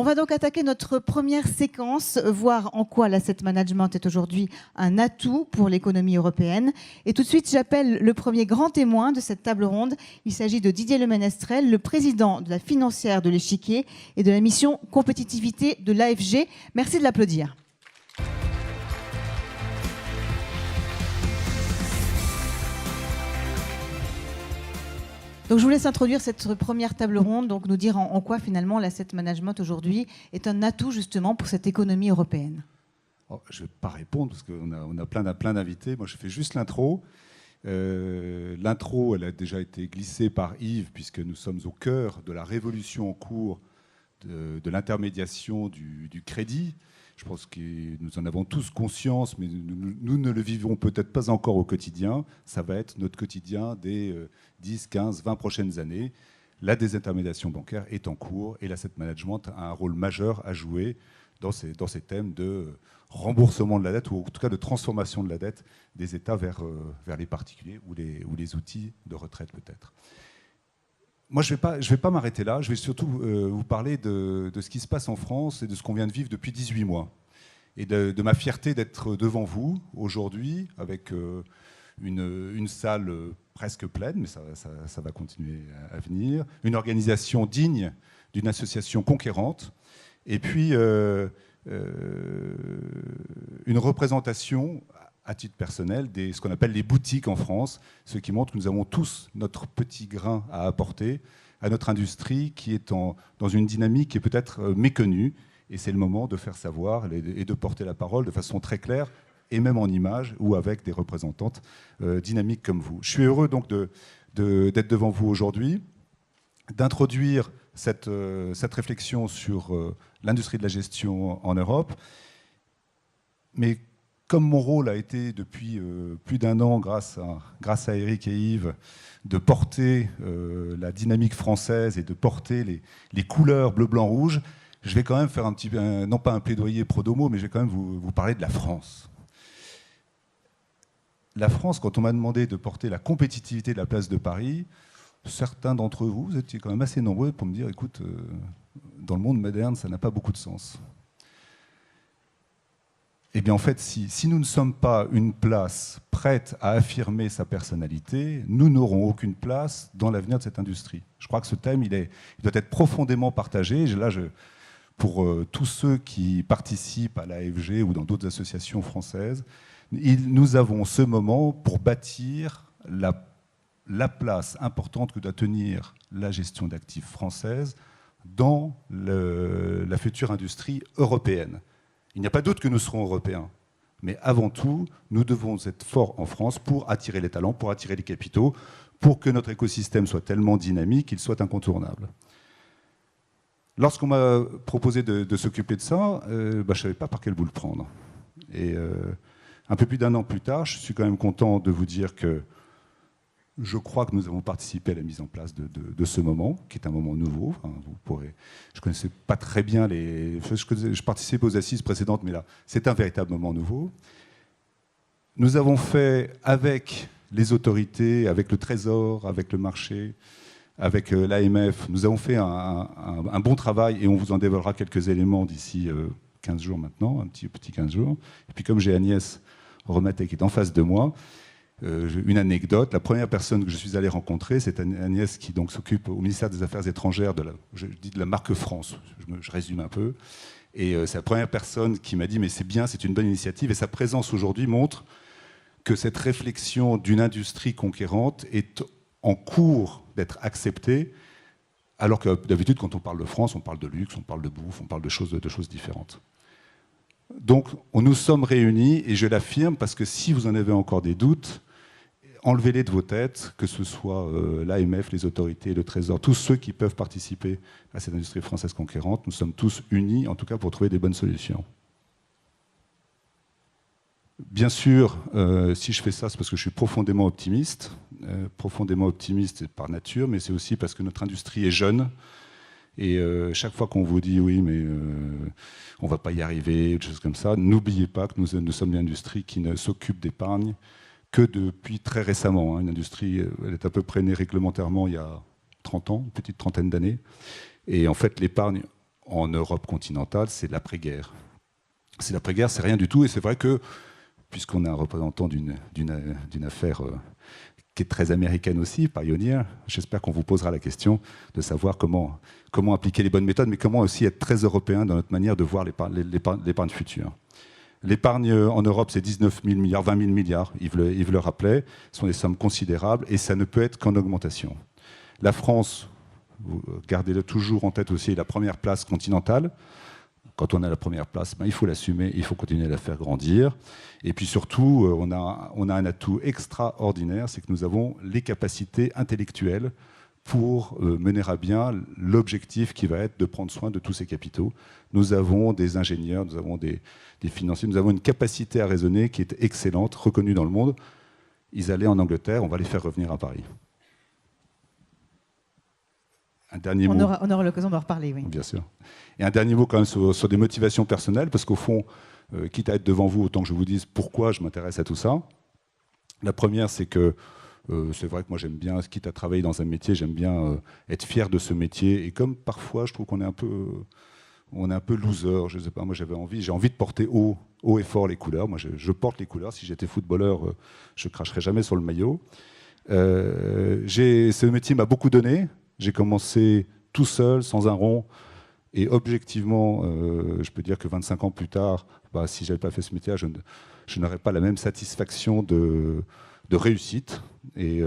va donc attaquer notre première séquence, voir en quoi l'asset management est aujourd'hui un atout pour l'économie européenne. Et tout de suite, j'appelle le premier grand témoin de cette table ronde. Il s'agit de Didier Lemenestrel, le président de la financière de l'Échiquier et de la mission compétitivité de l'AFG. Merci de l'applaudir. Donc je vous laisse introduire cette première table ronde, donc nous dire en quoi finalement l'asset management aujourd'hui est un atout justement pour cette économie européenne. Oh, je ne vais pas répondre parce qu'on a plein d'invités. Moi je fais juste l'intro. L'intro, elle a déjà été glissée par Yves puisque nous sommes au cœur de la révolution en cours de l'intermédiation du crédit. Je pense que nous en avons tous conscience, mais nous ne le vivons peut-être pas encore au quotidien. Ça va être notre quotidien des 10, 15, 20 prochaines années. La désintermédiation bancaire est en cours et l'asset management a un rôle majeur à jouer dans ces thèmes de remboursement de la dette, ou en tout cas de transformation de la dette des États vers les particuliers ou les outils de retraite peut-être. Moi, je vais pas m'arrêter là. Je vais surtout vous parler de ce qui se passe en France et de ce qu'on vient de vivre depuis 18 mois. Et de ma fierté d'être devant vous aujourd'hui avec une salle presque pleine, mais ça va continuer à venir. Une organisation digne d'une association conquérante. Et puis, une représentation à titre personnel, ce qu'on appelle les boutiques en France, ce qui montre que nous avons tous notre petit grain à apporter à notre industrie qui est dans une dynamique qui est peut-être méconnue. Et c'est le moment de faire savoir et de porter la parole de façon très claire, et même en images ou avec des représentantes dynamiques comme vous. Je suis heureux donc d'être devant vous aujourd'hui, d'introduire cette réflexion sur l'industrie de la gestion en Europe. Mais comme mon rôle a été depuis plus d'un an, grâce à Eric et Yves, de porter la dynamique française et de porter les couleurs bleu, blanc, rouge, je vais quand même faire non pas un plaidoyer pro domo, mais je vais quand même vous parler de la France. La France, quand on m'a demandé de porter la compétitivité de la place de Paris, certains d'entre vous, vous étiez quand même assez nombreux pour me dire, écoute, dans le monde moderne, ça n'a pas beaucoup de sens. Eh bien, en fait, si nous ne sommes pas une place prête à affirmer sa personnalité, nous n'aurons aucune place dans l'avenir de cette industrie. Je crois que ce thème, il doit être profondément partagé. Pour tous ceux qui participent à l'AFG ou dans d'autres associations françaises, nous avons ce moment pour bâtir la place importante que doit tenir la gestion d'actifs française dans la future industrie européenne. Il n'y a pas doute que nous serons européens. Mais avant tout, nous devons être forts en France pour attirer les talents, pour attirer les capitaux, pour que notre écosystème soit tellement dynamique qu'il soit incontournable. Lorsqu'on m'a proposé de s'occuper de ça, je ne savais pas par quel bout le prendre. Et un peu plus d'un an plus tard, je suis quand même content de vous dire que je crois que nous avons participé à la mise en place de ce moment, qui est un moment nouveau. Enfin, je ne connaissais pas très bien je participais aux assises précédentes, mais là, c'est un véritable moment nouveau. Nous avons fait, avec les autorités, avec le Trésor, avec le marché, avec l'AMF, nous avons fait un bon travail et on vous en dévoilera quelques éléments d'ici 15 jours maintenant, un petit 15 jours. Et puis comme j'ai Agnès Romatet qui est en face de moi, une anecdote, la première personne que je suis allé rencontrer, c'est Agnès qui donc s'occupe au ministère des Affaires étrangères de la marque France, je résume un peu, et c'est la première personne qui m'a dit mais c'est bien, c'est une bonne initiative, et sa présence aujourd'hui montre que cette réflexion d'une industrie conquérante est en cours d'être acceptée, alors que d'habitude quand on parle de France, on parle de luxe, on parle de bouffe, on parle de choses différentes. Donc nous sommes réunis, et je l'affirme parce que si vous en avez encore des doutes, enlevez-les de vos têtes, que ce soit l'AMF, les autorités, le Trésor, tous ceux qui peuvent participer à cette industrie française conquérante, nous sommes tous unis, en tout cas pour trouver des bonnes solutions. Bien sûr, si je fais ça, c'est parce que je suis profondément optimiste par nature, mais c'est aussi parce que notre industrie est jeune. Et chaque fois qu'on vous dit oui, mais on ne va pas y arriver, des choses comme ça, n'oubliez pas que nous sommes une industrie qui ne s'occupe d'épargne que depuis très récemment. Une industrie, elle est à peu près née réglementairement il y a 30 ans, une petite trentaine d'années. Et en fait, l'épargne en Europe continentale, c'est l'après-guerre. C'est l'après-guerre, c'est rien du tout. Et c'est vrai que, puisqu'on a un représentant d'une affaire qui est très américaine aussi, Pioneer, j'espère qu'on vous posera la question de savoir comment appliquer les bonnes méthodes, mais comment aussi être très européen dans notre manière de voir l'épargne future. L'épargne en Europe, c'est 19 000 milliards, 20 000 milliards, Yves le rappelait. Ce sont des sommes considérables et ça ne peut être qu'en augmentation. La France, gardez-le toujours en tête aussi, est la première place continentale. Quand on a la première place, il faut l'assumer, il faut continuer à la faire grandir. Et puis surtout, on a un atout extraordinaire, c'est que nous avons les capacités intellectuelles pour mener à bien l'objectif qui va être de prendre soin de tous ces capitaux. Nous avons des ingénieurs, nous avons des financiers, nous avons une capacité à raisonner qui est excellente, reconnue dans le monde. Ils allaient en Angleterre, on va les faire revenir à Paris. Un dernier mot. On aura l'occasion d'en reparler, oui. Bien sûr. Et un dernier mot quand même sur des motivations personnelles, parce qu'au fond, quitte à être devant vous, autant que je vous dise pourquoi je m'intéresse à tout ça. La première, c'est que c'est vrai que moi j'aime bien, quitte à travailler dans un métier, j'aime bien être fier de ce métier. Et comme parfois je trouve qu'on est un peu loser, je sais pas, moi j'ai envie de porter haut et fort les couleurs. Moi je porte les couleurs. Si j'étais footballeur, je cracherais jamais sur le maillot. Ce métier m'a beaucoup donné. J'ai commencé tout seul, sans un rond. Et objectivement, je peux dire que 25 ans plus tard, si je n'avais pas fait ce métier, je n'aurais pas la même satisfaction de réussite. Et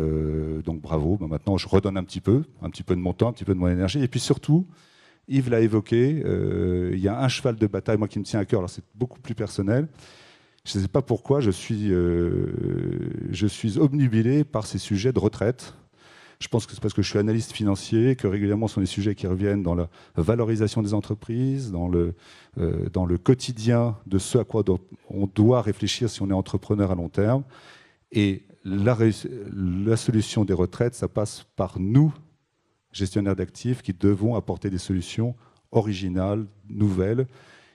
donc bravo. Maintenant, je redonne un petit peu de mon temps, un petit peu de mon énergie. Et puis surtout, Yves l'a évoqué, il y a un cheval de bataille, moi, qui me tient à cœur. Alors c'est beaucoup plus personnel. Je ne sais pas pourquoi, je suis obnubilé par ces sujets de retraite. Je pense que c'est parce que je suis analyste financier, que régulièrement ce sont des sujets qui reviennent dans la valorisation des entreprises, dans le quotidien de ce à quoi on doit réfléchir si on est entrepreneur à long terme. Et la solution des retraites, ça passe par nous, gestionnaires d'actifs, qui devons apporter des solutions originales, nouvelles,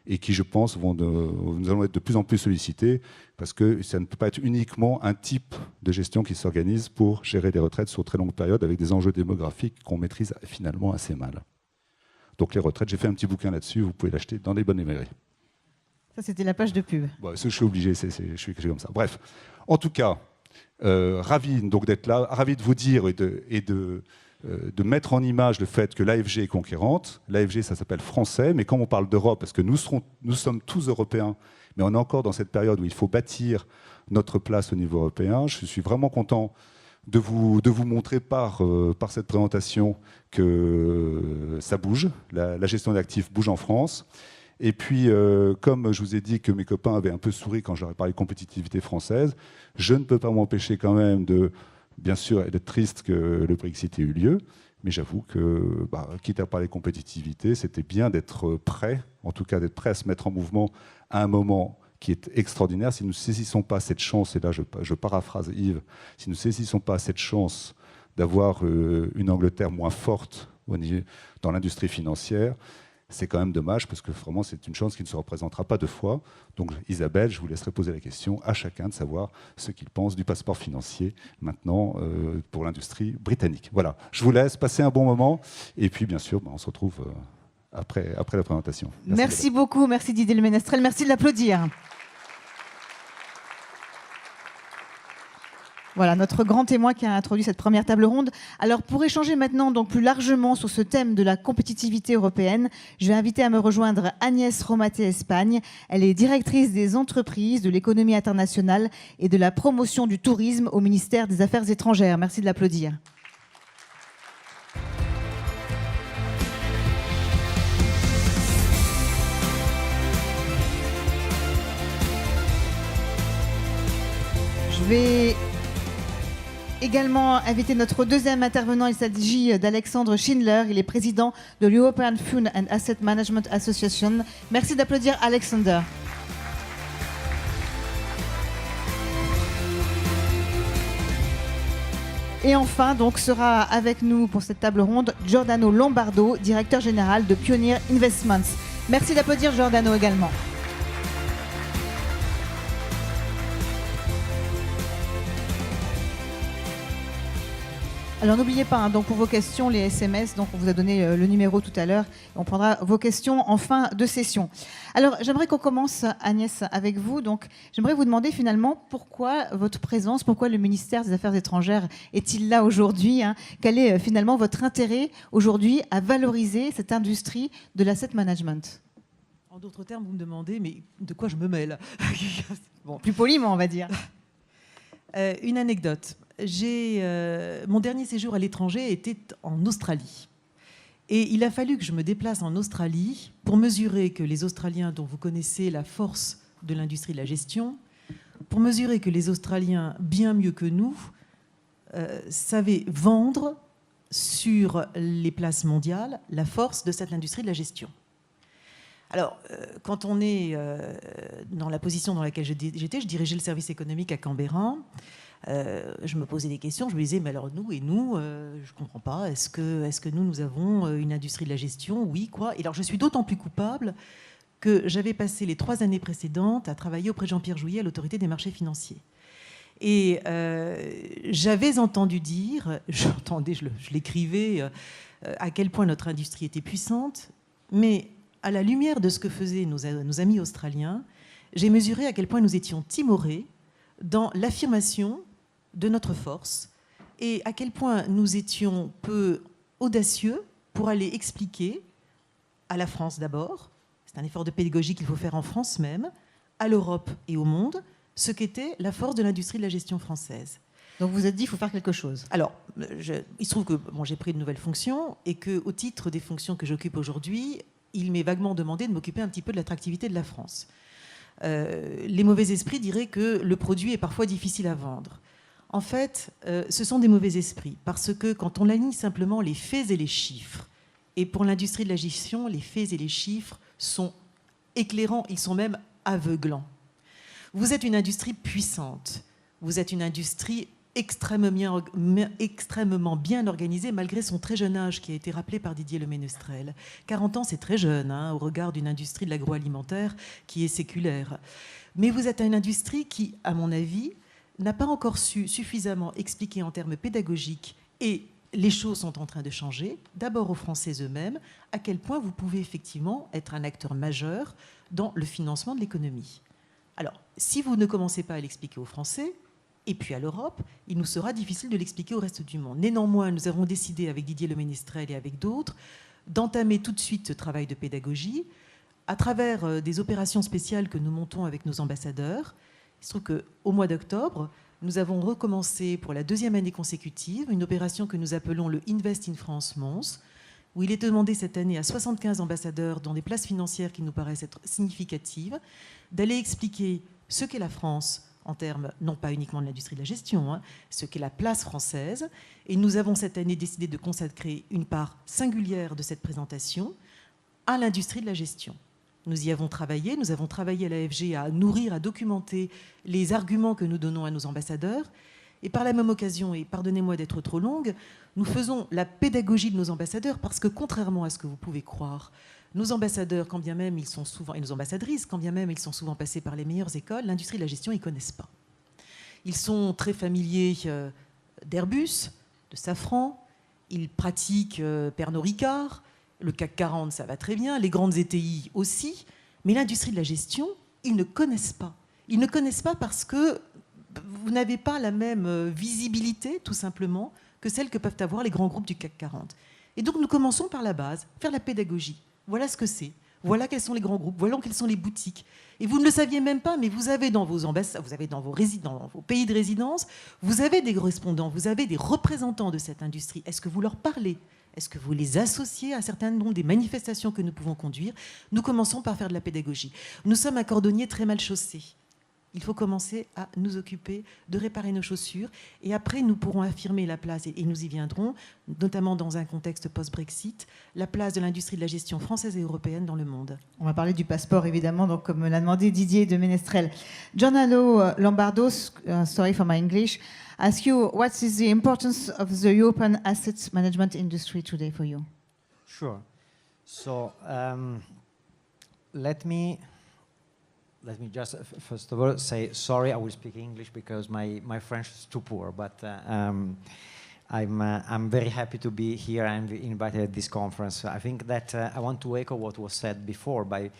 et qui, je pense, nous allons être de plus en plus sollicités, parce que ça ne peut pas être uniquement un type de gestion qui s'organise pour gérer des retraites sur très longue période, avec des enjeux démographiques qu'on maîtrise finalement assez mal. Donc les retraites, j'ai fait un petit bouquin là-dessus, vous pouvez l'acheter dans les bonnes librairies. Ça, c'était la page de pub. Bon, je suis obligé, je suis comme ça. Bref, en tout cas, ravi donc d'être là, ravi de vous dire et de mettre en image le fait que l'AFG est conquérante. L'AFG, ça s'appelle français, mais quand on parle d'Europe, parce que nous sommes tous européens, mais on est encore dans cette période où il faut bâtir notre place au niveau européen. Je suis vraiment content de vous montrer par cette présentation que ça bouge, la gestion d'actifs bouge en France. Et puis, comme je vous ai dit que mes copains avaient un peu souri quand j'aurais parlé de compétitivité française, je ne peux pas m'empêcher quand même bien sûr, d'être triste que le Brexit ait eu lieu, mais j'avoue que, quitte à parler compétitivité, c'était bien d'être prêt, en tout cas d'être prêt à se mettre en mouvement à un moment qui est extraordinaire. Si nous ne saisissons pas cette chance, et là je paraphrase Yves, si nous ne saisissons pas cette chance d'avoir une Angleterre moins forte dans l'industrie financière, c'est quand même dommage, parce que vraiment c'est une chance qui ne se représentera pas deux fois. Donc Isabelle, je vous laisserai poser la question à chacun de savoir ce qu'il pense du passeport financier maintenant pour l'industrie britannique. Voilà, je vous laisse passer un bon moment et puis bien sûr on se retrouve après la présentation. Merci beaucoup, merci Didier Le Ménestrel, merci de l'applaudir. Voilà, notre grand témoin qui a introduit cette première table ronde. Alors, pour échanger maintenant donc plus largement sur ce thème de la compétitivité européenne, je vais inviter à me rejoindre Agnès Romaté-Espagne. Elle est directrice des entreprises, de l'économie internationale et de la promotion du tourisme au ministère des Affaires étrangères. Merci de l'applaudir. Je vais également inviter notre deuxième intervenant. Il s'agit d'Alexandre Schindler. Il est président de l'European Fund and Asset Management Association. Merci d'applaudir Alexander. Et enfin, donc, sera avec nous pour cette table ronde Giordano Lombardo, directeur général de Pioneer Investments. Merci d'applaudir Giordano également. Alors n'oubliez pas, hein, donc pour vos questions, les SMS, donc on vous a donné le numéro tout à l'heure. On prendra vos questions en fin de session. Alors j'aimerais qu'on commence, Agnès, avec vous. Donc j'aimerais vous demander finalement pourquoi votre présence, pourquoi le ministère des Affaires étrangères est-il là aujourd'hui, hein? Quel est finalement votre intérêt aujourd'hui à valoriser cette industrie de l'asset management? En d'autres termes, vous me demandez, mais de quoi je me mêle? Bon, plus poliment, on va dire. Une anecdote. Mon dernier séjour à l'étranger était en Australie. Et il a fallu que je me déplace en Australie pour mesurer que les Australiens, dont vous connaissez la force de l'industrie de la gestion, pour mesurer que les Australiens, bien mieux que nous, savaient vendre sur les places mondiales la force de cette industrie de la gestion. Alors, quand on est dans la position dans laquelle j'étais, je dirigeais le service économique à Canberra. Je me posais des questions, je me disais, mais alors nous, je ne comprends pas, est-ce que nous avons une industrie de la gestion? Oui, quoi. Et alors je suis d'autant plus coupable que j'avais passé les 3 années précédentes à travailler auprès de Jean-Pierre Jouyet à l'autorité des marchés financiers. Et j'avais entendu dire, je l'écrivais, à quel point notre industrie était puissante, mais à la lumière de ce que faisaient nos amis australiens, j'ai mesuré à quel point nous étions timorés dans l'affirmation de notre force et à quel point nous étions peu audacieux pour aller expliquer à la France d'abord, c'est un effort de pédagogie qu'il faut faire en France même, à l'Europe et au monde, ce qu'était la force de l'industrie de la gestion française. Donc vous êtes dit, il faut faire quelque chose. Alors, il se trouve que j'ai pris de nouvelles fonctions et qu'au titre des fonctions que j'occupe aujourd'hui, il m'est vaguement demandé de m'occuper un petit peu de l'attractivité de la France. Les mauvais esprits diraient que le produit est parfois difficile à vendre. En fait, ce sont des mauvais esprits, parce que quand on aligne simplement les faits et les chiffres, et pour l'industrie de la gestion, les faits et les chiffres sont éclairants, ils sont même aveuglants. Vous êtes une industrie puissante, vous êtes une industrie extrêmement bien organisée, malgré son très jeune âge qui a été rappelé par Didier Le Ménestrel. 40 ans, c'est très jeune, hein, au regard d'une industrie de l'agroalimentaire qui est séculaire. Mais vous êtes une industrie qui, à mon avis, n'a pas encore su suffisamment expliquer en termes pédagogiques, et les choses sont en train de changer, d'abord aux Français eux-mêmes, à quel point vous pouvez effectivement être un acteur majeur dans le financement de l'économie. Alors, si vous ne commencez pas à l'expliquer aux Français, et puis à l'Europe, il nous sera difficile de l'expliquer au reste du monde. Néanmoins, nous avons décidé avec Didier Le Ménestrel et avec d'autres d'entamer tout de suite ce travail de pédagogie à travers des opérations spéciales que nous montons avec nos ambassadeurs. Il se trouve qu'au mois d'octobre, nous avons recommencé pour la 2e année consécutive une opération que nous appelons le Invest in France Mons, où il est demandé cette année à 75 ambassadeurs dans des places financières qui nous paraissent être significatives, d'aller expliquer ce qu'est la France en termes, non pas uniquement de l'industrie de la gestion, hein, ce qu'est la place française. Et nous avons cette année décidé de consacrer une part singulière de cette présentation à l'industrie de la gestion. Nous y avons travaillé à l'AFG à nourrir, à documenter les arguments que nous donnons à nos ambassadeurs. Et par la même occasion, et pardonnez-moi d'être trop longue, nous faisons la pédagogie de nos ambassadeurs parce que, contrairement à ce que vous pouvez croire, nos ambassadeurs, quand bien même ils sont souvent, et nos ambassadrices, quand bien même ils sont souvent passés par les meilleures écoles, l'industrie de la gestion, ils ne connaissent pas. Ils sont très familiers d'Airbus, de Safran, ils pratiquent Pernod Ricard, le CAC 40, ça va très bien, les grandes ETI aussi, mais l'industrie de la gestion, ils ne connaissent pas. Ils ne connaissent pas parce que vous n'avez pas la même visibilité, tout simplement, que celle que peuvent avoir les grands groupes du CAC 40. Et donc nous commençons par la base, faire la pédagogie. Voilà ce que c'est. Voilà quels sont les grands groupes. Voilà quelles sont les boutiques. Et vous ne le saviez même pas, mais vous avez dans vos ambassades, vous avez dans vos pays de résidence, vous avez des correspondants, vous avez des représentants de cette industrie. Est-ce que vous leur parlez ? Est-ce que vous les associez à un certain nombre des manifestations que nous pouvons conduire ? Nous commençons par faire de la pédagogie. Nous sommes un cordonnier très mal chaussé. Il faut commencer à nous occuper de réparer nos chaussures et après nous pourrons affirmer la place, et nous y viendrons, notamment dans un contexte post-Brexit, la place de l'industrie de la gestion française et européenne dans le monde. On va parler du passeport évidemment, donc comme l'a demandé Didier de Ménestrel. Giancarlo Lombardo, sorry for my English, ask you what is the importance of the European asset management industry today for you? Sure. So let me just, first of all, say sorry, I will speak English because my French is too poor. But I'm very happy to be here and invited at this conference. I think that I want to echo what was said before by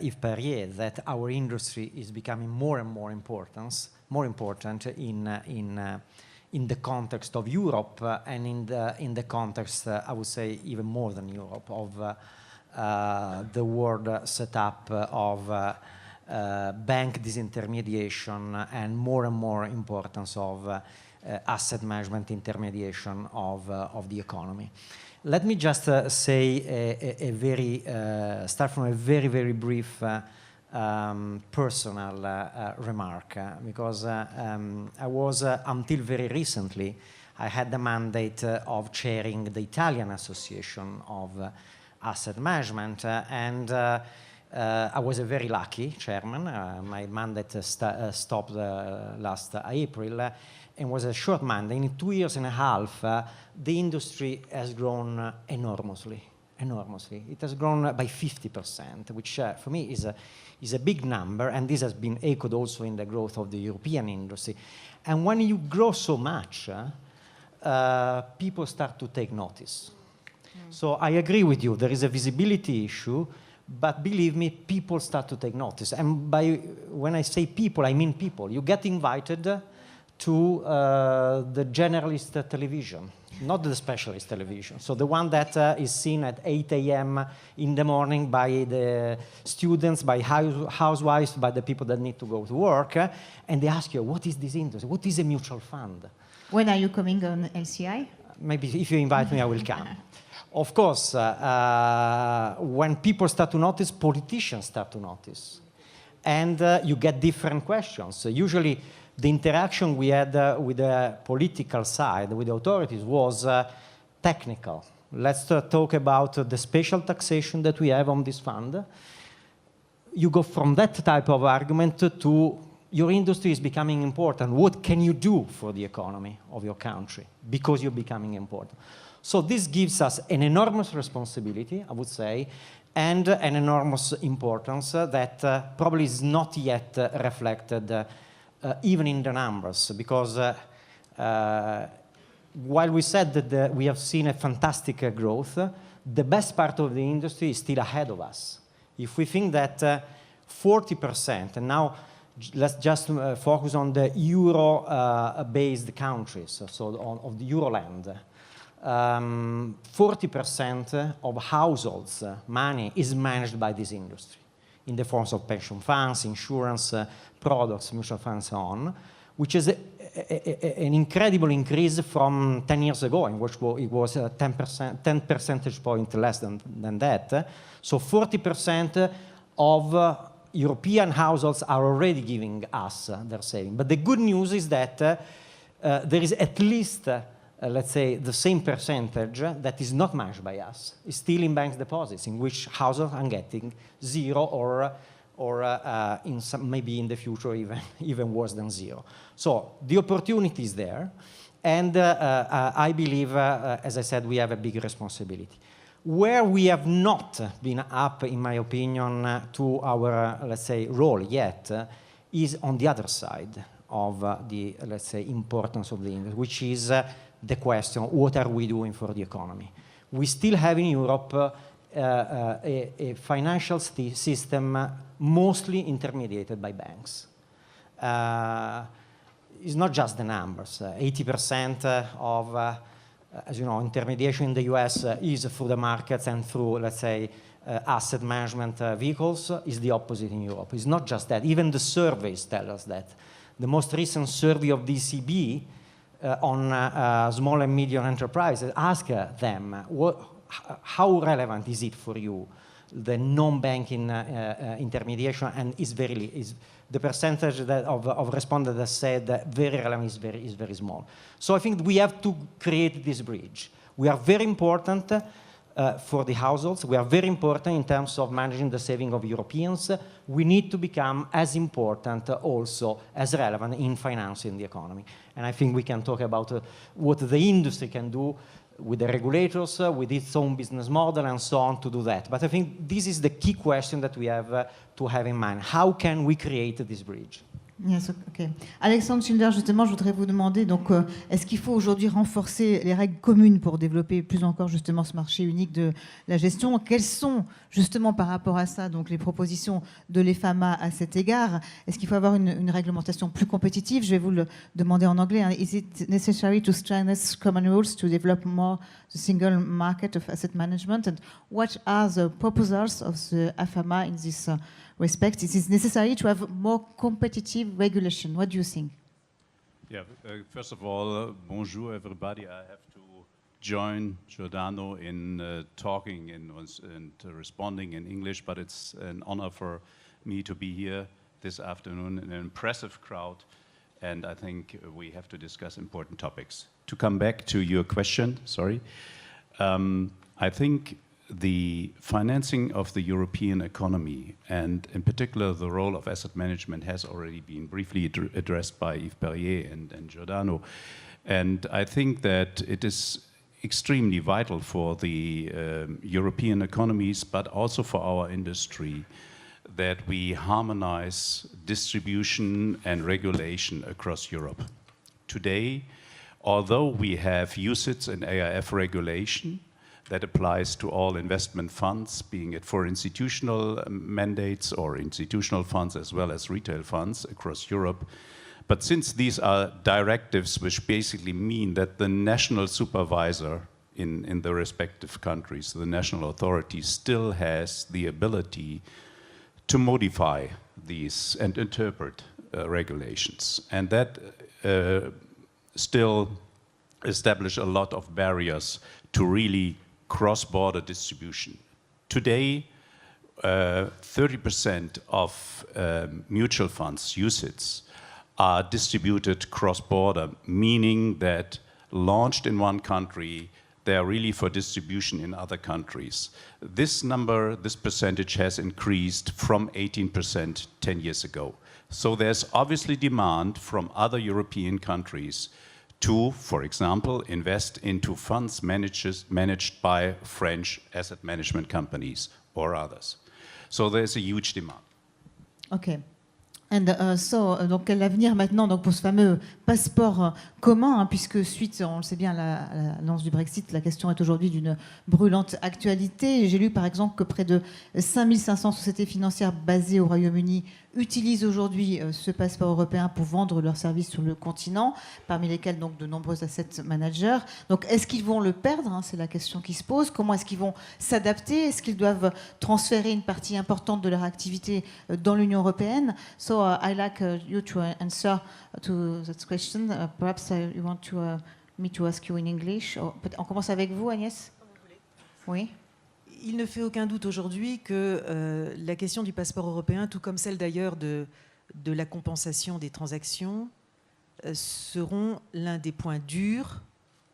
Yves Perrier, that our industry is becoming more and more important in the context of Europe and in the context, I would say, even more than Europe, of the world setup of bank disintermediation and more importance of asset management intermediation of the economy. Let me just say start from a very brief personal remark, because I was, until very recently, I had the mandate of chairing the Italian Association of Asset Management, and I was a very lucky chairman. My mandate stopped last April, and was a short mandate. In 2 years and a half, the industry has grown enormously. It has grown by 50%, which for me is a big number, and this has been echoed also in the growth of the European industry. And when you grow so much, people start to take notice. So I agree with you, there is a visibility issue, but believe me, people start to take notice. And when I say people, I mean people. You get invited to the generalist television, not the specialist television. So the one that is seen at 8 a.m. in the morning by the students, by housewives, by the people that need to go to work, and they ask you, what is this industry? What is a mutual fund? When are you coming on LCI? Maybe if you invite me, I will come. Of course, when people start to notice, politicians start to notice. And you get different questions. So usually, the interaction we had with the political side, with the authorities, was technical. Let's talk about the special taxation that we have on this fund. You go from that type of argument to your industry is becoming important. What can you do for the economy of your country? Because you're becoming important. So this gives us an enormous responsibility, I would say, and an enormous importance that probably is not yet reflected even in the numbers, because while we said that we have seen a fantastic growth, the best part of the industry is still ahead of us. If we think that 40%, and now let's just focus on the euro-based countries, so of the Euroland, 40% of households' money is managed by this industry in the forms of pension funds, insurance products, mutual funds, and so on, which is an incredible increase from 10 years ago, in which it was 10 percentage points less than that. So 40% of European households are already giving us their savings. But the good news is that there is at least let's say, the same percentage that is not managed by us is still in bank deposits, in which households are getting zero or in some, maybe in the future even worse than zero. So the opportunity is there, and I believe, as I said, we have a big responsibility. Where we have not been up, in my opinion, to our, let's say, role yet, is on the other side of the, let's say, importance of the industry, which is the question, what are we doing for the economy? We still have in Europe a financial system mostly intermediated by banks. It's not just the numbers. 80% of, as you know, intermediation in the US is through the markets and through, let's say, asset management vehicles. Is the opposite in Europe. It's not just that. Even the surveys tell us that. The most recent survey of the ECB on small and medium enterprises ask them, how relevant is it for you, the non-banking intermediation, and is the percentage of respondents that said that very relevant is very small. So I think we have to create this bridge. We are very important for the households. We are very important in terms of managing the saving of Europeans. We need to become as important also as relevant in financing the economy. And I think we can talk about what the industry can do with the regulators, with its own business model, and so on to do that. But I think this is the key question that we have to have in mind. How can we create this bridge? Yes, ok. Alexandre Schindler, justement, je voudrais vous demander, donc, est-ce qu'il faut aujourd'hui renforcer les règles communes pour développer plus encore justement ce marché unique de la gestion? Quelles sont justement par rapport à ça donc les propositions de l'EFAMA à cet égard? Est-ce qu'il faut avoir une réglementation plus compétitive? Je vais vous le demander en anglais. Hein. Is it necessary to strengthen common rules to develop more the single market of asset management? And what are the proposals of the EFAMA in this respect? It is necessary to have more competitive regulation. What do you think? Yeah, first of all, bonjour everybody. I have to join Giordano in talking and responding in English, but it's an honor for me to be here this afternoon in an impressive crowd, and I think we have to discuss important topics. To come back to your question, sorry, I think the financing of the European economy, and in particular the role of asset management, has already been briefly addressed by Yves Perrier and Giordano. And I think that it is extremely vital for the European economies, but also for our industry, that we harmonize distribution and regulation across Europe. Today, although we have UCITS and AIF regulation, that applies to all investment funds, being it for institutional mandates or institutional funds as well as retail funds across Europe. But since these are directives which basically mean that the national supervisor in the respective countries, the national authority, still has the ability to modify these and interpret regulations. And that still establish a lot of barriers to really cross-border distribution. Today, 30% of mutual funds, UCITS, are distributed cross-border, meaning that launched in one country, they are really for distribution in other countries. This number, this percentage has increased from 18% 10 years ago. So there's obviously demand from other European countries to, for example, invest into funds managed by French asset management companies or others. So there's a huge demand. Okay. And donc l'avenir maintenant donc pour ce fameux passeport commun, hein, puisque suite, on le sait bien, à l'annonce du Brexit, la question est aujourd'hui d'une brûlante actualité. J'ai lu par exemple que près de 5500 sociétés financières basées au Royaume-Uni utilisent aujourd'hui ce passeport européen pour vendre leurs services sur le continent, parmi lesquels donc de nombreux asset managers. Donc est-ce qu'ils vont le perdre, hein, c'est la question qui se pose. Comment est-ce qu'ils vont s'adapter? Est-ce qu'ils doivent transférer une partie importante de leur activité dans l'Union européenne? So I'd like you to answer to that question. Perhaps you want me to ask you in English. On commence avec vous, Agnès? Oui. Il ne fait aucun doute aujourd'hui que la question du passeport européen, tout comme celle d'ailleurs de la compensation des transactions, seront l'un des points durs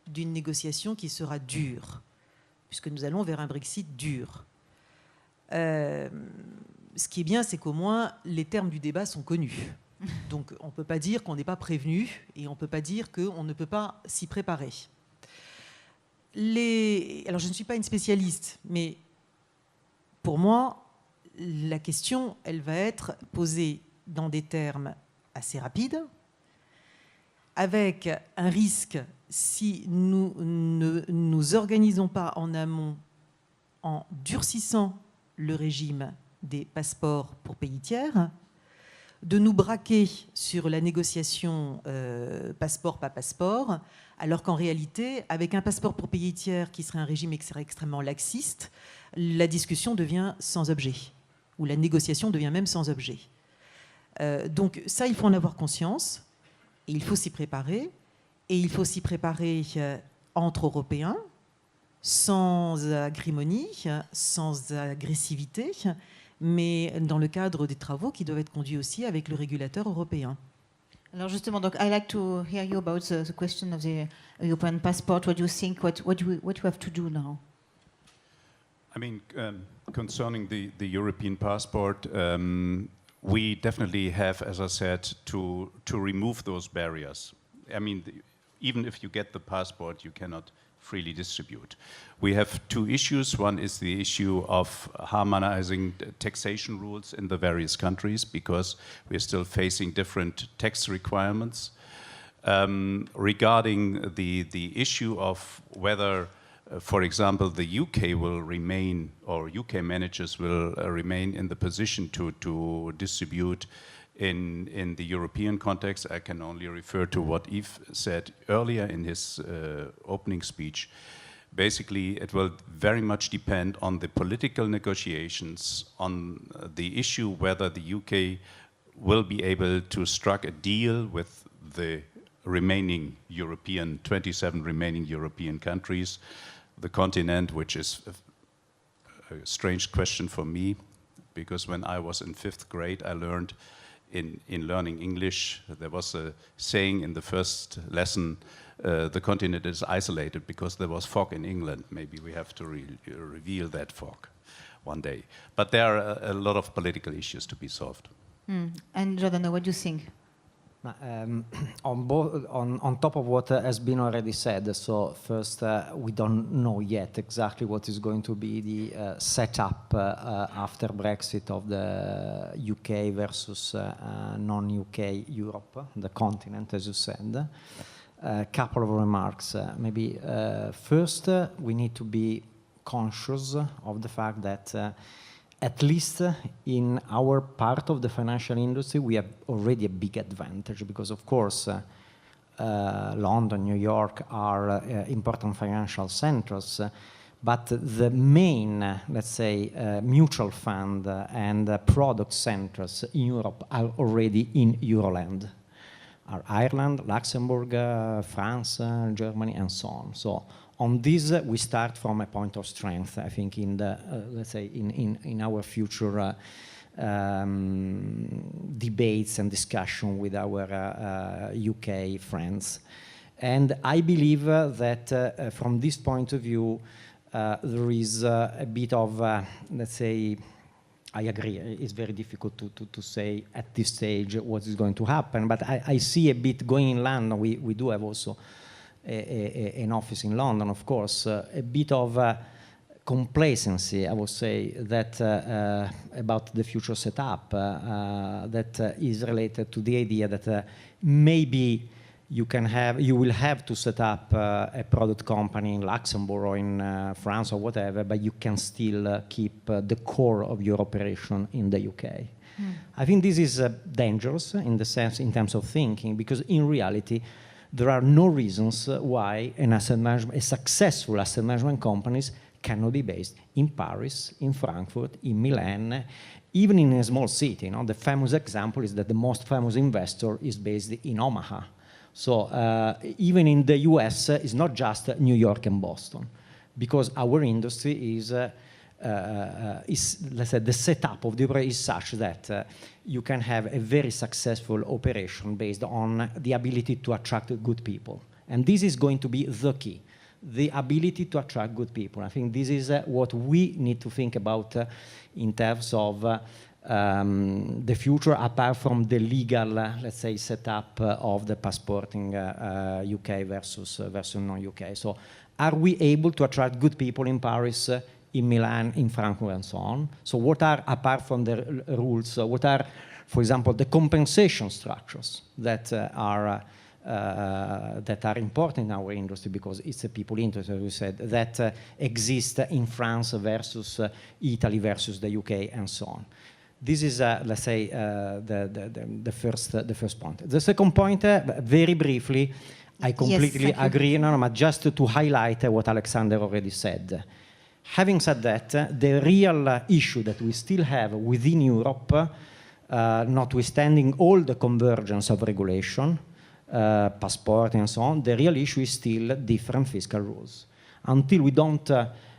d'une négociation qui sera dure, puisque nous allons vers un Brexit dur. Ce qui est bien, c'est qu'au moins les termes du débat sont connus. Donc on ne peut pas dire qu'on n'est pas prévenu et on ne peut pas dire qu'on ne peut pas s'y préparer. Alors je ne suis pas une spécialiste, mais pour moi, la question, elle va être posée dans des termes assez rapides, avec un risque, si nous ne nous organisons pas en amont en durcissant le régime des passeports pour pays tiers, de nous braquer sur la négociation passeport, pas passeport, alors qu'en réalité, avec un passeport pour pays tiers qui serait un régime extrêmement laxiste, la discussion devient sans objet, ou la négociation devient même sans objet. Donc ça, il faut en avoir conscience, et il faut s'y préparer, et il faut s'y préparer entre Européens, sans acrimonie, sans agressivité, mais dans le cadre des travaux qui doivent être conduits aussi avec le régulateur européen. Alors justement, donc I'd like to hear you about the question of the European passport. What do you think? What you have to do now? I mean, concerning the European passport, we definitely have, as I said, to remove those barriers. I mean, even if you get the passport, you cannot freely distribute. We have two issues. One is the issue of harmonizing taxation rules in the various countries, because we're still facing different tax requirements. Regarding the issue of whether, for example, the UK will remain, or UK managers will remain in the position to distribute in the European context, I can only refer to what Yves said earlier in his opening speech. Basically, it will very much depend on the political negotiations, on the issue whether the UK will be able to strike a deal with the remaining 27 remaining European countries, the continent, which is a strange question for me, because when I was in 5th grade, I learned in learning English, there was a saying in the first lesson, the continent is isolated because there was fog in England. Maybe we have to reveal that fog one day. But there are a lot of political issues to be solved. And Giordano, what do you think? On top of what has been already said, so first, we don't know yet exactly what is going to be the setup after Brexit of the UK versus non-UK Europe, the continent, as you said. A couple of remarks. Maybe first, we need to be conscious of the fact that at least in our part of the financial industry, we have already a big advantage because, of course, London, New York are important financial centers, but the main, let's say, mutual fund and product centers in Europe are already in Euroland, are Ireland, Luxembourg, France, Germany, and so on. So on this, we start from a point of strength, I think, in the, let's say, in our future debates and discussion with our UK friends. And I believe that from this point of view, there is a bit of, let's say, I agree, it's very difficult to say at this stage what is going to happen, but I see a bit going in London. We do have also an office in London, of course, a bit of complacency, I would say, that about the future setup that is related to the idea that maybe you will have to set up a product company in Luxembourg or in France or whatever, but you can still keep the core of your operation in the UK. I think this is dangerous in the sense, in terms of thinking, because in reality, there are no reasons why a successful asset management companies cannot be based in Paris, in Frankfurt, in Milan, even in a small city. You know, the famous example is that the most famous investor is based in Omaha. So even in the US, it's not just New York and Boston, because our industry is let's say, the setup of the operation is such that you can have a very successful operation based on the ability to attract good people. And this is going to be the key, the ability to attract good people. I think this is what we need to think about in terms of the future, apart from the legal, let's say, setup of the passporting UK versus non-UK. So are we able to attract good people in Paris, in Milan, in Frankfurt, and so on? So what are, apart from the rules, what are, for example, the compensation structures that are important in our industry, because it's a people industry, as we said, that exist in France versus Italy versus the UK, and so on. This is, let's say, the first point. The second point, very briefly, I completely agree, but just to highlight what Alexander already said. Having said that, the real issue that we still have within Europe, notwithstanding all the convergence of regulation, passport and so on, the real issue is still different fiscal rules. Until we don't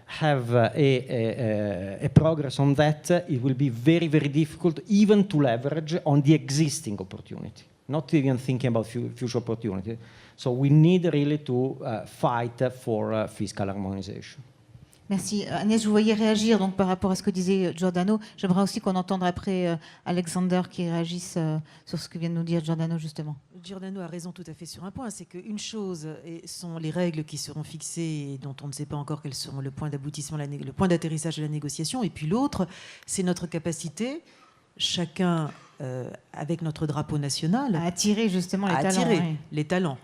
have a progress on that, it will be very, very difficult even to leverage on the existing opportunity, not even thinking about future opportunity. So we need really to fight for fiscal harmonization. Merci. Agnès, je vous voyais réagir donc, par rapport à ce que disait Giordano. J'aimerais aussi qu'on entende après Alexander qui réagisse sur ce que vient de nous dire Giordano, justement. Giordano a raison tout à fait sur un point, c'est qu'une chose sont les règles qui seront fixées et dont on ne sait pas encore quels seront le point d'aboutissement, le point d'atterrissage de la négociation, et puis l'autre, c'est notre capacité, chacun avec notre drapeau national, À attirer justement les à talents. attirer Oui. les talents.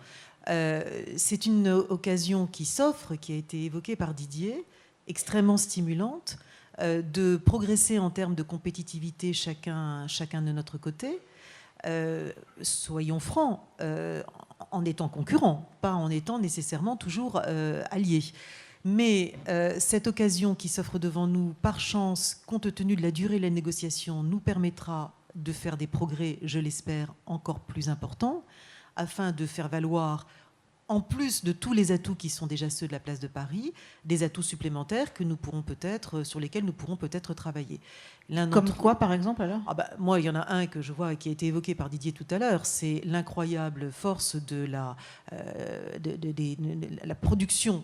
C'est une occasion qui s'offre, qui a été évoquée par Didier, extrêmement stimulante, de progresser en termes de compétitivité chacun de notre côté. Soyons francs, en étant concurrents, pas en étant nécessairement toujours alliés. Mais cette occasion qui s'offre devant nous, par chance, compte tenu de la durée de la négociation, nous permettra de faire des progrès, je l'espère, encore plus importants, afin de faire valoir, en plus de tous les atouts qui sont déjà ceux de la place de Paris, des atouts supplémentaires que nous pourrons peut-être, sur lesquels nous pourrons peut-être travailler. Comme quoi, par exemple, alors? Moi, il y en a un que je vois et qui a été évoqué par Didier tout à l'heure, c'est l'incroyable force de la production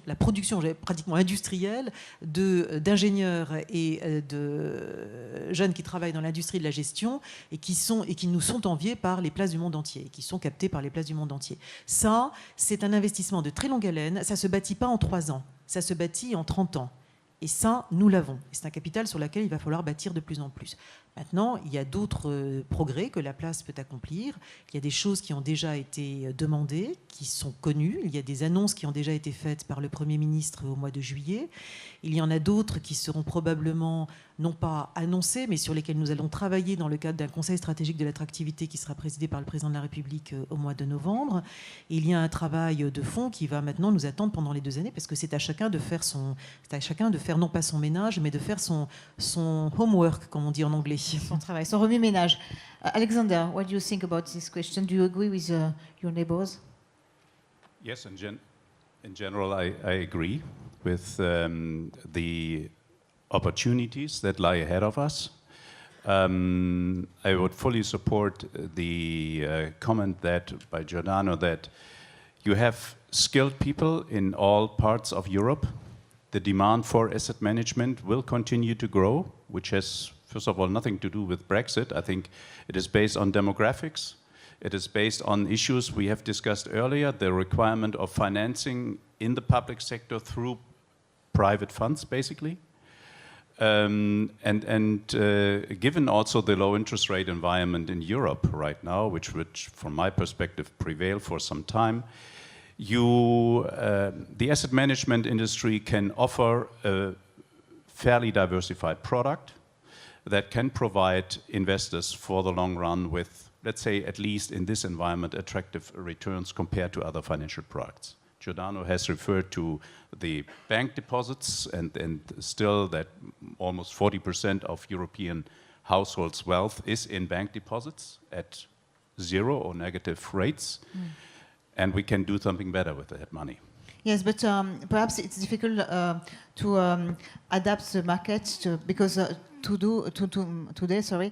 pratiquement industrielle d'ingénieurs et de jeunes qui travaillent dans l'industrie de la gestion et qui nous sont enviés par les places du monde entier, qui sont captés par les places du monde entier. Ça, c'est un investissement de très longue haleine. Ça ne se bâtit pas en 3 ans, ça se bâtit en 30 ans. Et ça, nous l'avons. C'est un capital sur lequel il va falloir bâtir de plus en plus. Maintenant, il y a d'autres progrès que la place peut accomplir. Il y a des choses qui ont déjà été demandées, qui sont connues. Il y a des annonces qui ont déjà été faites par le Premier ministre au mois de juillet. Il y en a d'autres qui seront probablement, non pas annoncées, mais sur lesquelles nous allons travailler dans le cadre d'un conseil stratégique de l'attractivité qui sera présidé par le président de la République au mois de novembre. Et il y a un travail de fond qui va maintenant nous attendre pendant les 2 années, parce que c'est à chacun de faire non pas son ménage, mais de faire son homework, comme on dit en anglais. Son travail, son remue-ménage. Alexander, what do you think about this question? Do you agree with your neighbors? Yes, in general, I agree with the opportunities that lie ahead of us. I would fully support the comment by Giordano that you have skilled people in all parts of Europe. The demand for asset management will continue to grow, which has, first of all, nothing to do with Brexit. I think it is based on demographics. It is based on issues we have discussed earlier, the requirement of financing in the public sector through private funds, basically. And given also the low interest rate environment in Europe right now, which from my perspective prevail for some time, the asset management industry can offer a fairly diversified product that can provide investors for the long run with, let's say, at least in this environment, attractive returns compared to other financial products. Giordano has referred to the bank deposits and still that almost 40% of European households' wealth is in bank deposits at 0 or negative rates. And we can do something better with that money. Yes, but perhaps it's difficult to adapt the market because today,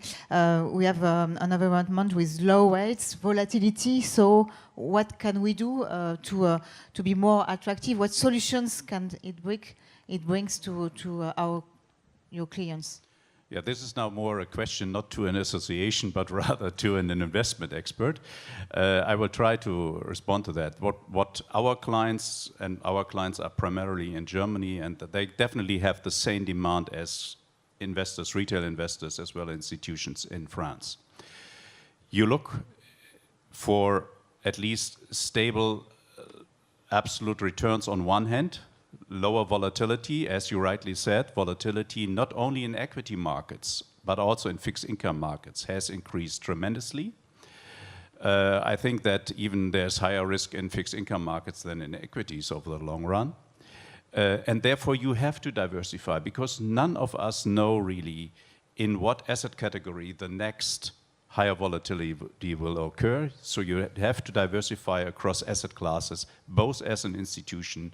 we have an environment with low rates, volatility. So, what can we do to be more attractive? What solutions can it bring to your clients? Yeah, this is now more a question not to an association, but rather to an investment expert. I will try to respond to that. What our clients are primarily in Germany, and they definitely have the same demand as investors, retail investors, as well as institutions in France. You look for at least stable absolute returns on one hand, lower volatility, as you rightly said. Volatility not only in equity markets, but also in fixed income markets has increased tremendously. I think that even there's higher risk in fixed income markets than in equities over the long run. And therefore you have to diversify, because none of us know really in what asset category the next higher volatility will occur. So you have to diversify across asset classes, both as an institution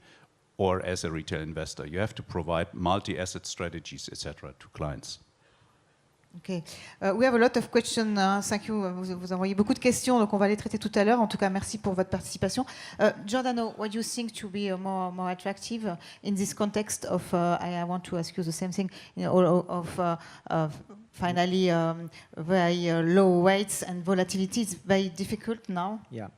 or as a retail investor. You have to provide multi-asset strategies, etc., to clients. Okay. We have a lot of questions. Thank you. Vous envoyez beaucoup de questions, donc on va les traiter tout à l'heure. En tout cas, merci pour votre participation. Giordano, what do you think to be more attractive in this context of? I want to ask you the same thing. Finally, very low rates and volatility is very difficult now. Yeah.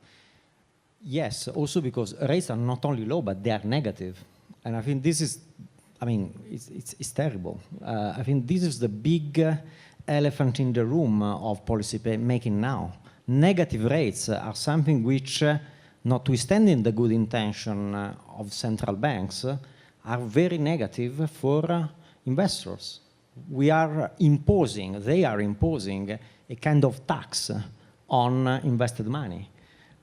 Yes, also because rates are not only low, but they are negative. And I think this is, I mean, it's terrible. I think this is the big elephant in the room of policy making now. Negative rates are something which, notwithstanding the good intention of central banks, are very negative for investors. They are imposing a kind of tax on invested money,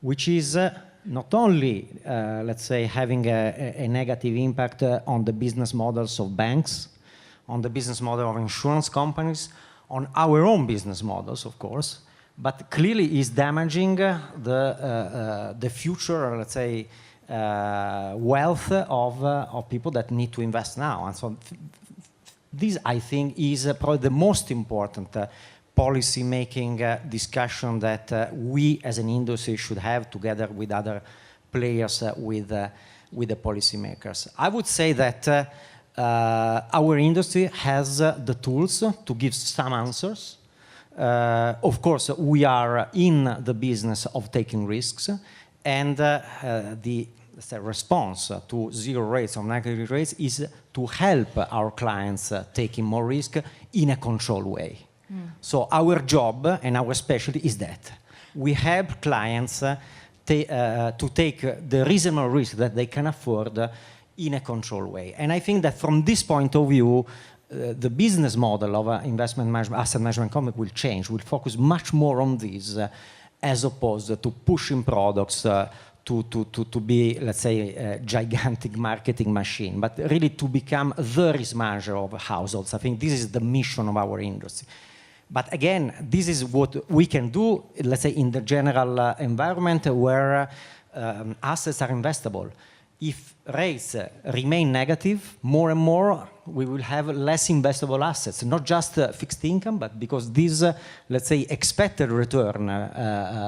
which is not only, let's say, having a negative impact on the business models of banks, on the business model of insurance companies, on our own business models, of course, but clearly is damaging the future, let's say, wealth of people that need to invest now. And so this, I think, is probably the most important policy-making discussion that we as an industry should have together with other players, with the policymakers. I would say that our industry has the tools to give some answers. Of course, we are in the business of taking risks, and the response to zero rates or negative rates is to help our clients taking more risk in a controlled way. So our job and our specialty is that we help clients to take the reasonable risk that they can afford in a controlled way. And I think that from this point of view, the business model of investment management, asset management company will change, will focus much more on this as opposed to pushing products to be, let's say, a gigantic marketing machine, but really to become the risk manager of households. I think this is the mission of our industry. But again, this is what we can do, let's say, in the general environment where assets are investable. If rates remain negative, more and more, we will have less investable assets, not just fixed income, but because this, let's say, expected return,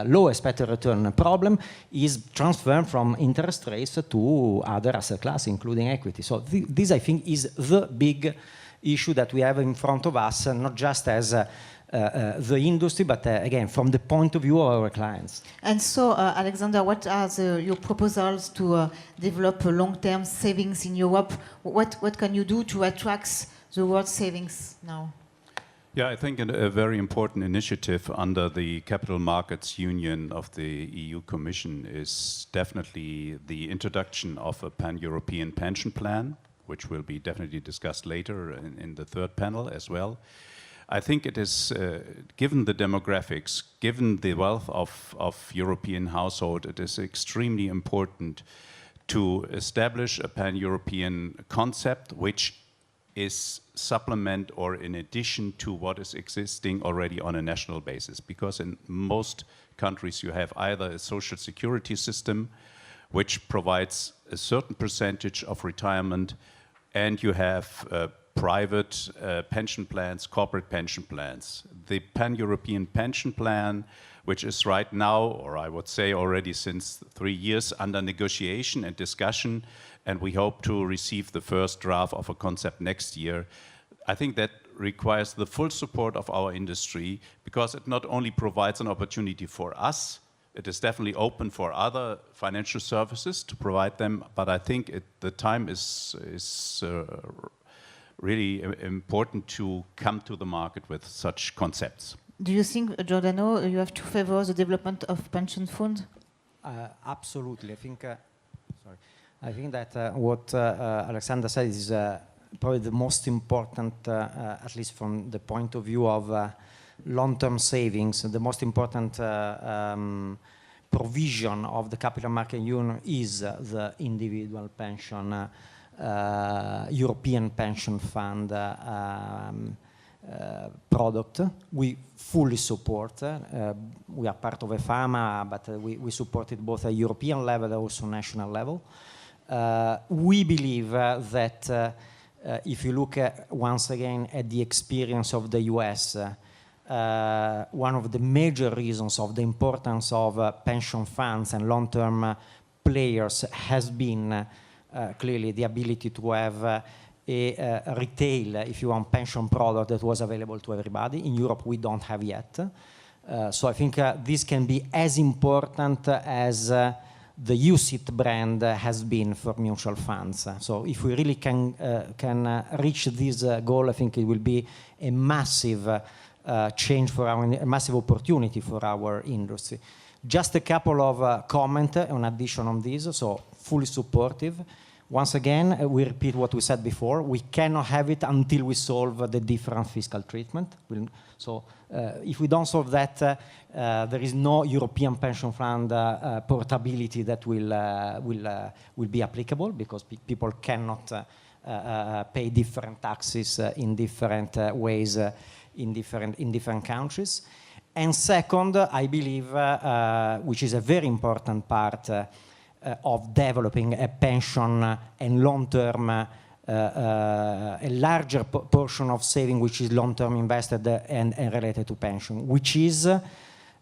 low expected return problem is transferred from interest rates to other asset classes, including equity. So this, I think, is the big issue that we have in front of us, not just as the industry, but again, from the point of view of our clients. And so, Alexander, what are your proposals to develop long-term savings in Europe? What can you do to attract the world savings now? Yeah, I think a very important initiative under the Capital Markets Union of the EU Commission is definitely the introduction of a pan-European pension plan, which will be definitely discussed later in the third panel as well. I think it is, given the demographics, given the wealth of European households, it is extremely important to establish a pan-European concept which is supplement or in addition to what is existing already on a national basis. Because in most countries you have either a social security system which provides a certain percentage of retirement, and you have private pension plans, corporate pension plans. The pan-European pension plan, which is right now, or I would say already since 3 years, under negotiation and discussion, and we hope to receive the first draft of a concept next year. I think that requires the full support of our industry, because it not only provides an opportunity for us, it is definitely open for other financial services to provide them, but I think the time is really important to come to the market with such concepts. Do you think, Giordano, you have to favor the development of pension funds? Absolutely. I think that what Alexander said is probably the most important, at least from the point of view of long-term savings. The most important provision of the Capital Market Union is the individual pension, European pension fund product. We fully support. We are part of EFAMA, but we support it both at European level and also national level. We believe that if you look at, once again at the experience of the US, one of the major reasons of the importance of pension funds and long-term players has been clearly the ability to have a retail, if you want, pension product that was available to everybody. In Europe, we don't have yet. So I think this can be as important as the UCIT brand has been for mutual funds. So if we really can reach this goal, I think it will be a massive change for a massive opportunity for our industry. Just a couple of comments in addition on this, so fully supportive. Once again, we repeat what we said before. We cannot have it until we solve the different fiscal treatment. So if we don't solve that, there is no European pension fund portability that will be applicable, because people cannot pay different taxes in different ways in different countries. And second, I believe, which is a very important part of developing a pension and long-term, a larger portion of saving which is long-term invested and related to pension, which is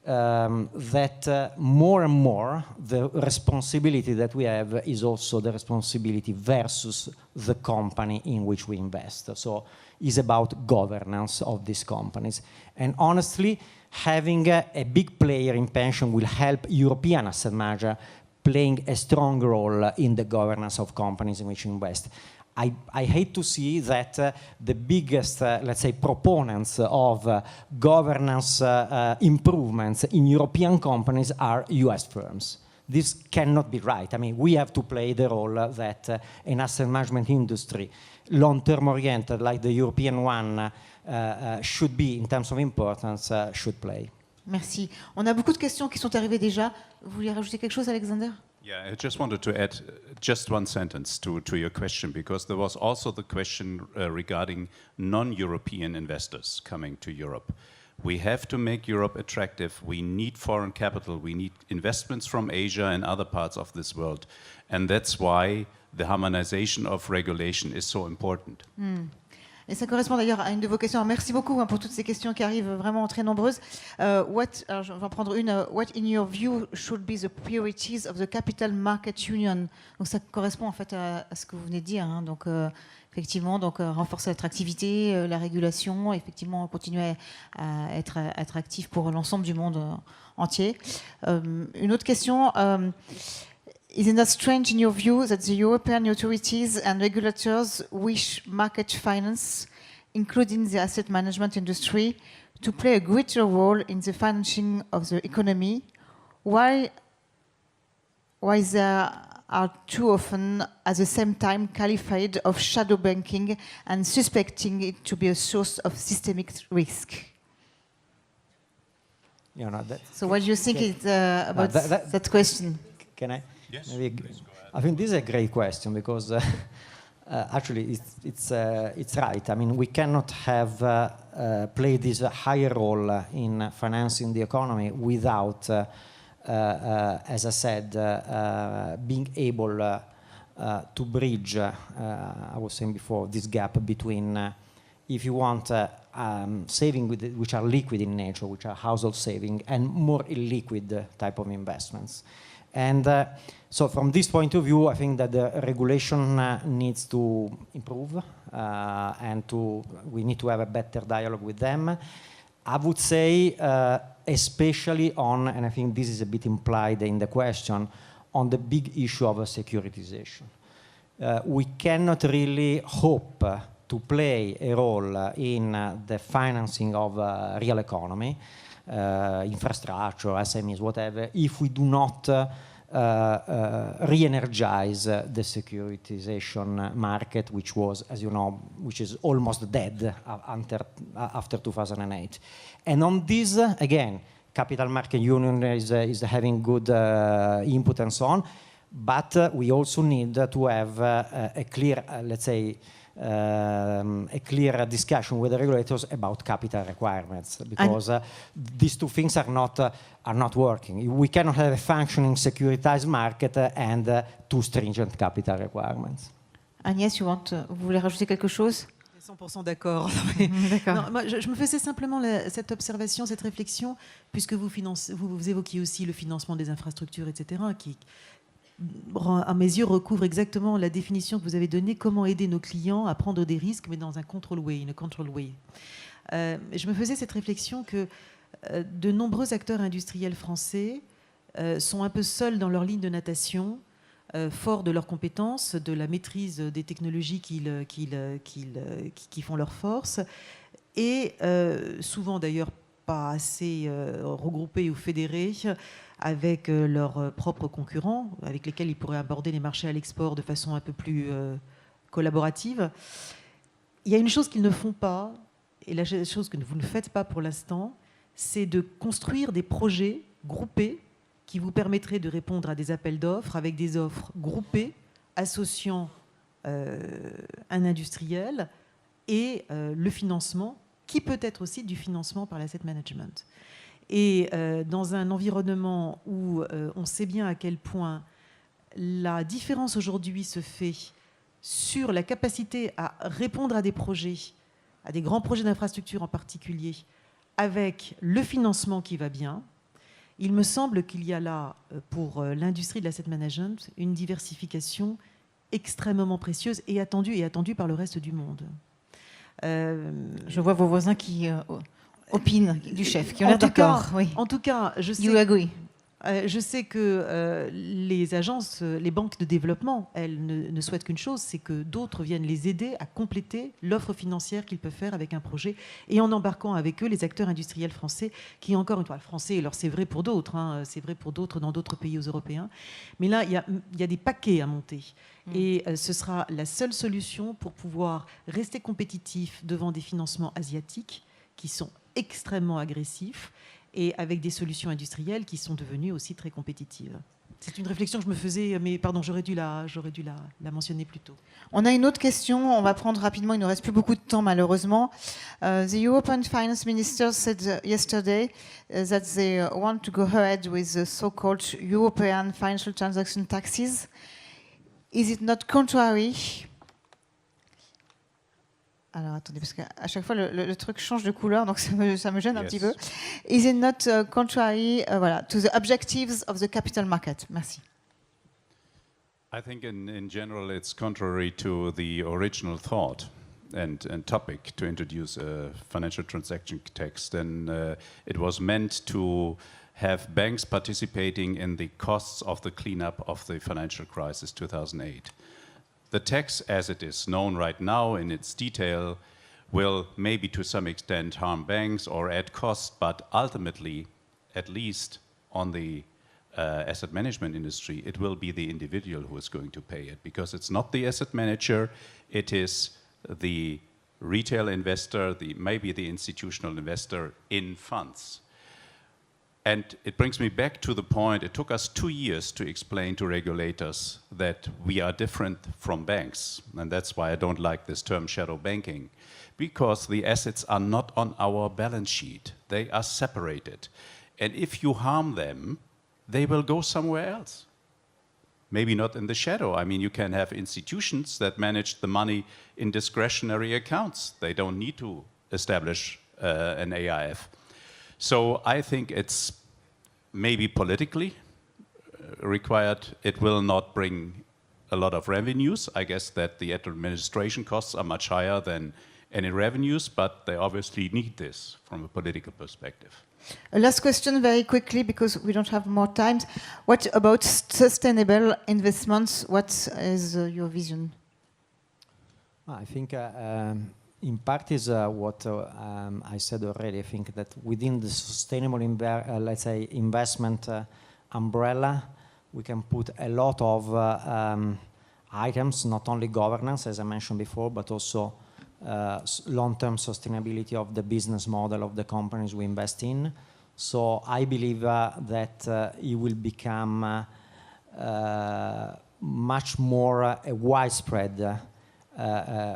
that more and more the responsibility that we have is also the responsibility versus the company in which we invest. So it's about governance of these companies. And honestly, having a big player in pension will help European asset manager playing a strong role in the governance of companies in which you invest. I hate to see that the biggest, let's say, proponents of governance improvements in European companies are US firms. This cannot be right. I mean, we have to play the role that an asset management industry, long-term oriented like the European one, should be in terms of importance, should play. Merci. On a beaucoup de questions qui sont arrivées déjà. Vous voulez rajouter quelque chose, Alexander? Yeah, I just wanted to add just one sentence to your question, because there was also the question regarding non-European investors coming to Europe. We have to make Europe attractive. We need foreign capital. We need investments from Asia and other parts of this world. And that's why the harmonization of regulation is so important. Et ça correspond d'ailleurs à une de vos questions. Alors, merci beaucoup pour toutes ces questions qui arrivent vraiment très nombreuses. Alors, je vais en prendre une. What, in your view, should be the priorities of the Capital Market Union? Donc, ça correspond en fait à ce que vous venez de dire. Hein. Donc, effectivement, donc renforcer l'attractivité, la régulation, effectivement, continuer à être attractif pour l'ensemble du monde entier. Une autre question. Is it not strange, in your view, that the European authorities and regulators wish market finance, including the asset management industry, to play a greater role in the financing of the economy? Why they are too often, at the same time, qualified of shadow banking and suspecting it to be a source of systemic risk? You know, so what do you think about that question? Can I? Yes, maybe, I think this is a great question, because actually it's right. I mean, we cannot have played this higher role in financing the economy without, as I said, being able to bridge, I was saying before, this gap between, if you want, saving which are liquid in nature, which are household saving, and more illiquid type of investments. And so from this point of view, I think that the regulation needs to improve, and we need to have a better dialogue with them. I would say, especially on, and I think this is a bit implied in the question, on the big issue of securitization. We cannot really hope to play a role in the financing of real economy, infrastructure, SMEs, whatever, if we do not re-energize the securitization market, which was, as you know, which is almost dead after 2008. And on this, again, Capital Market Union is having good input and so on, but we also need to have a clear, let's say, a clear discussion with the regulators about capital requirements, because these two things are not working. We cannot have a functioning securitized market and too stringent capital requirements. Agnès, vous voulez rajouter quelque chose? 100% d'accord. D'accord. Non, moi, je me faisais simplement cette observation, cette réflexion, puisque vous évoquiez aussi le financement des infrastructures, etc., qui, à mes yeux, recouvre exactement la définition que vous avez donnée, comment aider nos clients à prendre des risques, mais dans un control way, je me faisais cette réflexion que de nombreux acteurs industriels français sont un peu seuls dans leur ligne de natation, forts de leurs compétences, de la maîtrise des technologies qui font leur force, et souvent d'ailleurs pas assez regroupés ou fédérés avec leurs propres concurrents, avec lesquels ils pourraient aborder les marchés à l'export de façon un peu plus collaborative. Il y a une chose qu'ils ne font pas, et la chose que vous ne faites pas pour l'instant, c'est de construire des projets groupés qui vous permettraient de répondre à des appels d'offres avec des offres groupées associant un industriel et le financement, qui peut être aussi du financement par l'asset management. Et dans un environnement où on sait bien à quel point la différence aujourd'hui se fait sur la capacité à répondre à des projets, à des grands projets d'infrastructure en particulier, avec le financement qui va bien, il me semble qu'il y a là, pour l'industrie de l'asset management, une diversification extrêmement précieuse et attendue par le reste du monde. Je vois vos voisins qui opinent du chef, qui ont l'air d'accord. Oui. En tout cas, je sais que les agences, les banques de développement, elles ne souhaitent qu'une chose, c'est que d'autres viennent les aider à compléter l'offre financière qu'ils peuvent faire avec un projet, et en embarquant avec eux les acteurs industriels français, qui encore une fois, français, alors c'est vrai pour d'autres, hein, c'est vrai pour d'autres dans d'autres pays européens, mais là, il y a des paquets à monter. Et ce sera la seule solution pour pouvoir rester compétitif devant des financements asiatiques qui sont extrêmement agressifs, et avec des solutions industrielles qui sont devenues aussi très compétitives. C'est une réflexion que je me faisais, mais pardon, j'aurais dû la mentionner plus tôt. On a une autre question, on va prendre rapidement, il ne reste plus beaucoup de temps malheureusement. The European Finance Minister said yesterday that they want to go ahead with the so-called European Financial Transaction Taxes. Is it not contrary? Alors attendez, parce qu'à chaque fois le truc change de couleur, donc ça me gêne un petit peu. Is it not contrary to the objectives of the capital market? Merci. I think in general it's contrary to the original thought and topic to introduce a financial transaction tax. And it was meant to have banks participating in the costs of the cleanup of the financial crisis 2008. The tax, as it is known right now in its detail, will maybe to some extent harm banks or add costs, but ultimately, at least on the asset management industry, it will be the individual who is going to pay it, because it's not the asset manager, it is the retail investor, maybe the institutional investor in funds. And it brings me back to the point, it took us 2 years to explain to regulators that we are different from banks. And that's why I don't like this term shadow banking, because the assets are not on our balance sheet. They are separated. And if you harm them, they will go somewhere else. Maybe not in the shadow. I mean, you can have institutions that manage the money in discretionary accounts. They don't need to establish an AIF. So I think it's maybe politically required. It will not bring a lot of revenues. I guess that the administration costs are much higher than any revenues, but they obviously need this from a political perspective. A last question very quickly, because we don't have more time. What about sustainable investments? What is your vision? I think in part is what I said already. I think that within the sustainable, let's say, investment umbrella, we can put a lot of items, not only governance, as I mentioned before, but also long-term sustainability of the business model of the companies we invest in. So I believe that it will become much more a widespread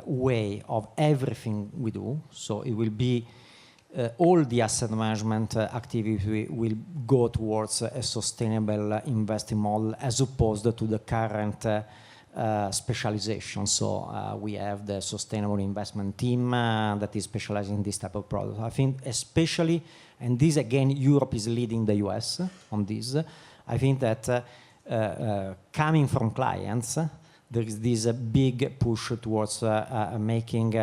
way of everything we do. So it will be all the asset management activity will go towards a sustainable investing model, as opposed to the current specialization. So we have the sustainable investment team that is specializing in this type of product. I think especially, and this again, Europe is leading the US on this. I think that coming from clients, there is this big push towards making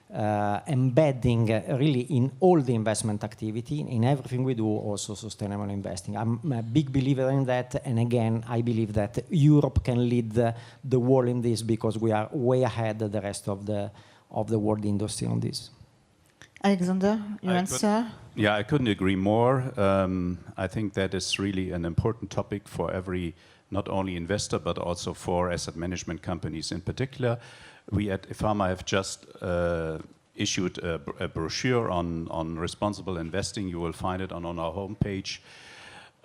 embedding really in all the investment activity, in everything we do, also sustainable investing. I'm a big believer in that, and again, I believe that Europe can lead the world in this because we are way ahead of the rest of the world industry on this. Alexander, your answer? Yeah, I couldn't agree more. I think that is really an important topic for every, not only investor, but also for asset management companies in particular. We at IFAMA have just issued a brochure on responsible investing. You will find it on our homepage.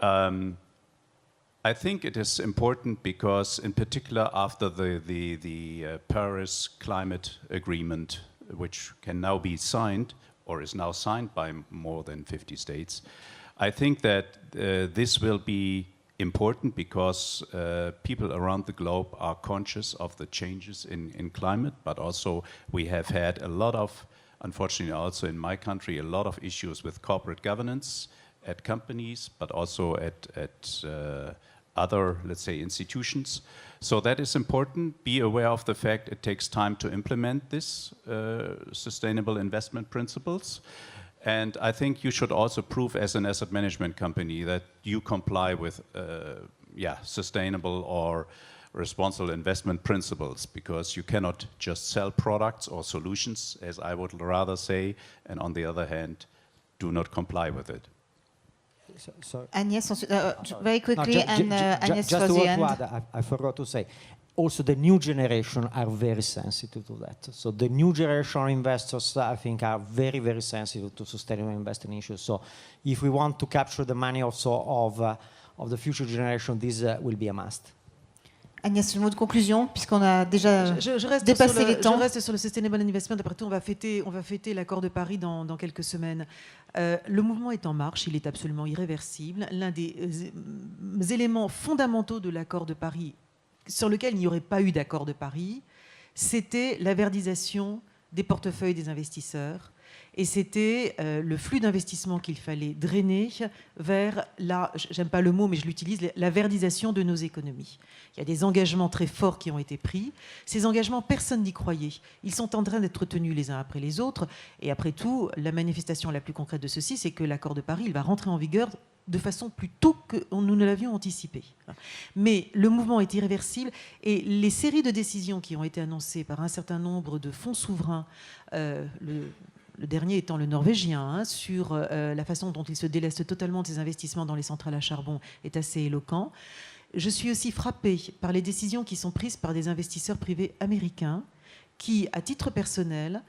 I think it is important because, in particular, after the Paris Climate Agreement, which can now be signed, or is now signed by more than 50 states, I think that this will be important because people around the globe are conscious of the changes in climate, but also we have had a lot of, unfortunately also in my country, a lot of issues with corporate governance at companies, but also at other, let's say, institutions. So that is important. Be aware of the fact it takes time to implement this sustainable investment principles. And I think you should also prove as an asset management company that you comply with sustainable or responsible investment principles, because you cannot just sell products or solutions, as I would rather say, and on the other hand, do not comply with it. So Agnès, very quickly, Agnès just for the end. to add, I forgot to say, also the new generation are very sensitive to that. So the new generation of investors, I think, are very, very sensitive to sustainable investing issues. So if we want to capture the money also of the future generation, this will be a must. Agnès, une mot de conclusion, puisqu'on a déjà dépassé les temps. Je reste sur le Sustainable Investment. Après tout, on va fêter l'accord de Paris dans quelques semaines. Le mouvement est en marche, il est absolument irréversible. L'un des éléments fondamentaux de l'accord de Paris, sur lequel il n'y aurait pas eu d'accord de Paris, c'était la verdisation des portefeuilles des investisseurs. Et c'était le flux d'investissement qu'il fallait drainer vers j'aime pas le mot, mais je l'utilise, la verdisation de nos économies. Il y a des engagements très forts qui ont été pris. Ces engagements, personne n'y croyait. Ils sont en train d'être tenus les uns après les autres. Et après tout, la manifestation la plus concrète de ceci, c'est que l'accord de Paris, il va rentrer en vigueur de façon plus tôt que nous ne l'avions anticipé. Mais le mouvement est irréversible et les séries de décisions qui ont été annoncées par un certain nombre de fonds souverains, le dernier étant le norvégien, sur la façon dont il se déleste totalement de ses investissements dans les centrales à charbon, est assez éloquent. Je suis aussi frappée par les décisions qui sont prises par des investisseurs privés américains qui, à titre personnel,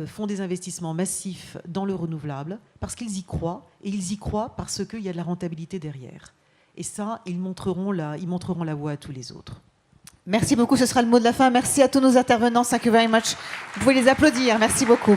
font des investissements massifs dans le renouvelable parce qu'ils y croient, et ils y croient parce qu'il y a de la rentabilité derrière. Et ça, ils montreront la voie à tous les autres. Merci beaucoup, ce sera le mot de la fin. Merci à tous nos intervenants. Thank you very much. Vous pouvez les applaudir. Merci beaucoup.